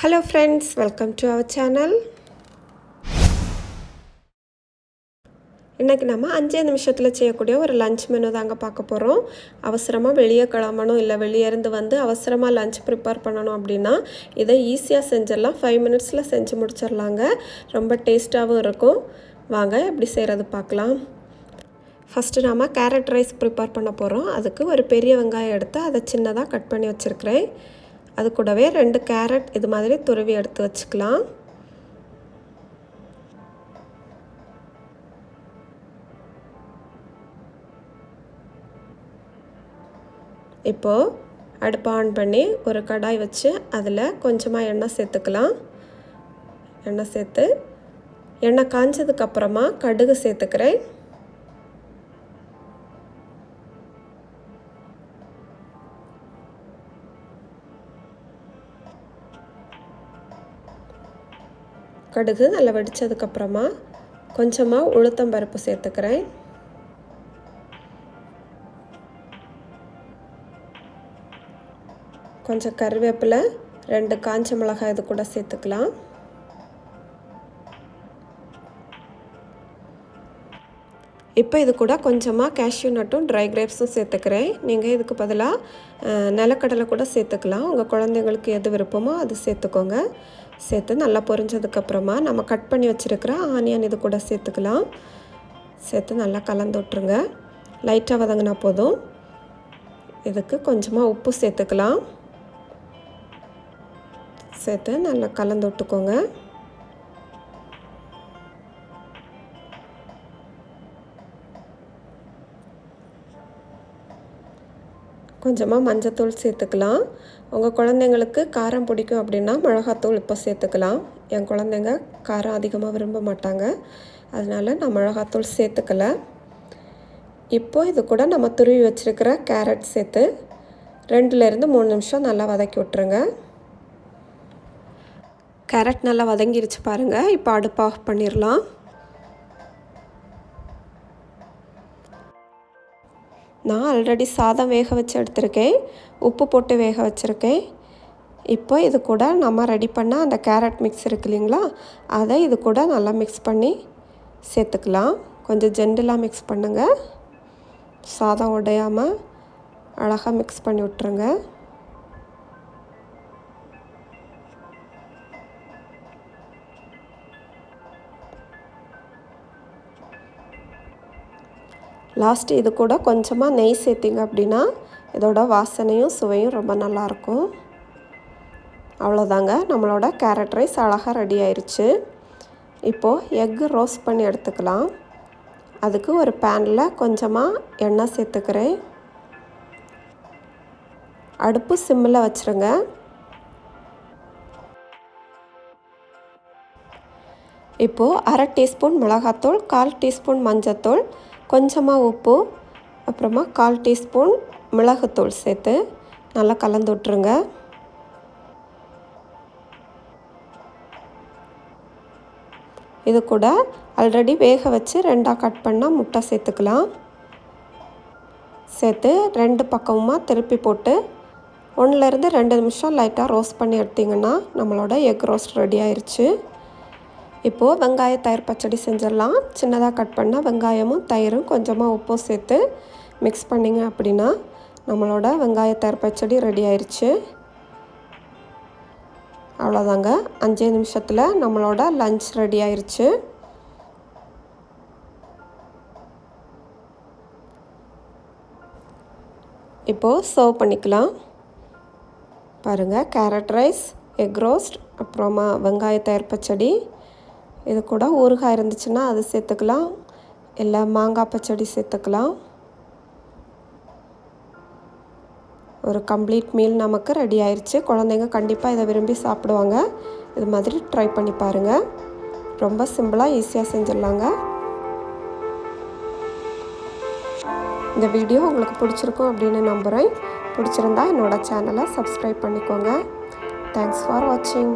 Hello friends, welcome to our channel. இன்னைக்கு நம்ம 5 நிமிஷத்துல செய்யக்கூடிய ஒரு லஞ்ச் மெனு தாங்க பார்க்க போறோம். அவசரமா வெளிய கிளம்பணும் இல்ல வெளிய இருந்து வந்து அவசரமா லஞ்ச் ப்ரிப்பேர் பண்ணனும் அப்படினா இதை ஈஸியா செஞ்சிரலாம். 5 மினிட்ஸ்ல செஞ்சு முடிச்சிரலாங்க. ரொம்ப டேஸ்டாவும் இருக்கும். வாங்க எப்படி செய்யறது பார்க்கலாம். ஃபர்ஸ்ட் நாம கேரட் ரைஸ் ப்ரிப்பேர் பண்ண போறோம். அதுக்கு ஒரு பெரிய வெங்காயம் எடுத்து அதை சின்னதா கட் பண்ணி வச்சிருக்கேன். அது கூடவே 2 கேரட் இது மாதிரி துருவி எடுத்து வச்சுக்கலாம். இப்போ அடுப்பு ஆன் பண்ணி ஒரு கடாய் வச்சு அதில் கொஞ்சமாக எண்ணெய் சேர்த்துக்கலாம். எண்ணெய் சேர்த்து எண்ணெய் காஞ்சதுக்கு அப்புறமா கடுகு சேர்த்துக்கிறேன். கடுகு நல்லா வெடிச்சதுக்கு அப்புறமா கொஞ்சமாக உளுத்தம் பருப்பு சேர்த்துக்கிறேன். கொஞ்சம் கறிவேப்பிலை 2 காஞ்ச மிளகாய் இது கூட சேர்த்துக்கலாம். இப்போ இது கூட கொஞ்சமாக கேஷ்யூ நட்டும் ட்ரை கிரேப்ஸும் சேர்த்துக்கிறேன். நீங்கள் இதுக்கு பதிலாக நிலக்கடலை கூட சேர்த்துக்கலாம். உங்கள் குழந்தைங்களுக்கு எது விருப்பமோ அது சேர்த்துக்கோங்க. சேர்த்து நல்லா பொரிஞ்சதுக்கப்புறமா நம்ம கட் பண்ணி வச்சுருக்கிற ஆனியன் இது கூட சேர்த்துக்கலாம். சேர்த்து நல்லா கலந்து விட்ருங்க. லைட்டாக வதங்கினா போதும். இதுக்கு கொஞ்சமாக உப்பு சேர்த்துக்கலாம். சேர்த்து நல்லா கலந்து விட்டுக்கோங்க. கொஞ்சமாக மஞ்சத்தூள் சேர்த்துக்கலாம். உங்கள் குழந்தைங்களுக்கு காரம் பிடிக்கும் அப்படின்னா மிளகாத்தூள் இப்போ சேர்த்துக்கலாம். என் குழந்தைங்க காரம் அதிகமாக விரும்ப மாட்டாங்க, அதனால் நான் மிளகாத்தூள் சேர்த்துக்கல. இப்போ இது கூட நம்ம துருவி வச்சுருக்கிற கேரட் சேர்த்து 2லேருந்து 3 நிமிஷம் நல்லா வதக்கி விட்ருங்க. கேரட் நல்லா வதங்கிருச்சு பாருங்கள். இப்போ அடுப்பு ஆஃப் பண்ணிடலாம். நான் ஆல்ரெடி சாதம் வேக வச்சு எடுத்திருக்கேன். உப்பு போட்டு வேக வச்சுருக்கேன். இப்போ இது கூட நம்ம ரெடி பண்ண அந்த கேரட் மிக்ஸ் இருக்கு இல்லைங்களா, அதை இது கூட நல்லா மிக்ஸ் பண்ணி சேர்த்துக்கலாம். கொஞ்சம் ஜென்டிலாக மிக்ஸ் பண்ணுங்கள். சாதம் உடையாமல் அழகாக மிக்ஸ் பண்ணி விட்ருங்க. லாஸ்ட்டு இது கூட கொஞ்சமாக நெய் சேர்த்திங்க அப்படின்னா இதோட வாசனையும் சுவையும் ரொம்ப நல்லாயிருக்கும். அவ்வளோதாங்க, நம்மளோட கேரட் ரைஸ் அழகாக ரெடி ஆயிடுச்சு. இப்போது எக்கு ரோஸ்ட் பண்ணி எடுத்துக்கலாம். அதுக்கு ஒரு பேனில் கொஞ்சமாக எண்ணெய் சேர்த்துக்கிறேன். அடுப்பு சிம்மில் வச்சுருங்க. இப்போது 1/2 டீஸ்பூன் மிளகாத்தூள், 1/4 டீஸ்பூன் மஞ்சத்தூள், கொஞ்சமாக உப்பு, அப்புறமா 1/4 டீஸ்பூன் மிளகுத்தூள் சேர்த்து நல்லா கலந்து விட்ருங்க. இது கூட ஆல்ரெடி வேக வச்சு 2ஆக கட் பண்ணால் முட்டை சேர்த்துக்கலாம். சேர்த்து 2 பக்கமுமாக திருப்பி போட்டு 1லேருந்து 2 நிமிஷம் லைட்டாக ரோஸ்ட் பண்ணி எடுத்திங்கன்னா நம்மளோட எக் ரோஸ்ட் ரெடி ஆயிடுச்சு. இப்போது வெங்காய தயிர் பச்சடி செஞ்சிடலாம். சின்னதாக கட் பண்ணால் வெங்காயமும் தயிரும் கொஞ்சமாக உப்பும் சேர்த்து மிக்ஸ் பண்ணிங்க அப்படின்னா நம்மளோட வெங்காய தயிர் பச்சடி ரெடி ஆயிடுச்சு. அவ்வளோதாங்க, 5 நிமிஷத்தில் நம்மளோட லஞ்ச் ரெடி ஆயிடுச்சு. இப்போது சர்வ் பண்ணிக்கலாம். பாருங்கள், கேரட் ரைஸ், எக் ரோஸ்ட், அப்புறமா வெங்காய தயிர் பச்சடி. இது கூட ஊறுகாய் இருந்துச்சுன்னா அது சேர்த்துக்கலாம், இல்லை மாங்காய் பச்சடி சேர்த்துக்கலாம். ஒரு கம்ப்ளீட் மீல் நமக்கு ரெடி ஆயிடுச்சு. குழந்தைங்க கண்டிப்பாக இதை விரும்பி சாப்பிடுவாங்க. இது மாதிரி ட்ரை பண்ணி பாருங்கள். ரொம்ப சிம்பிளாக ஈஸியாக செஞ்சிடலாங்க. இந்த வீடியோ உங்களுக்கு பிடிச்சிருக்கும் அப்படின்னு நம்புகிறேன். பிடிச்சிருந்தா என்னோடய சேனலை சப்ஸ்கிரைப் பண்ணிக்கோங்க. தேங்க்ஸ் ஃபார் வாட்சிங்.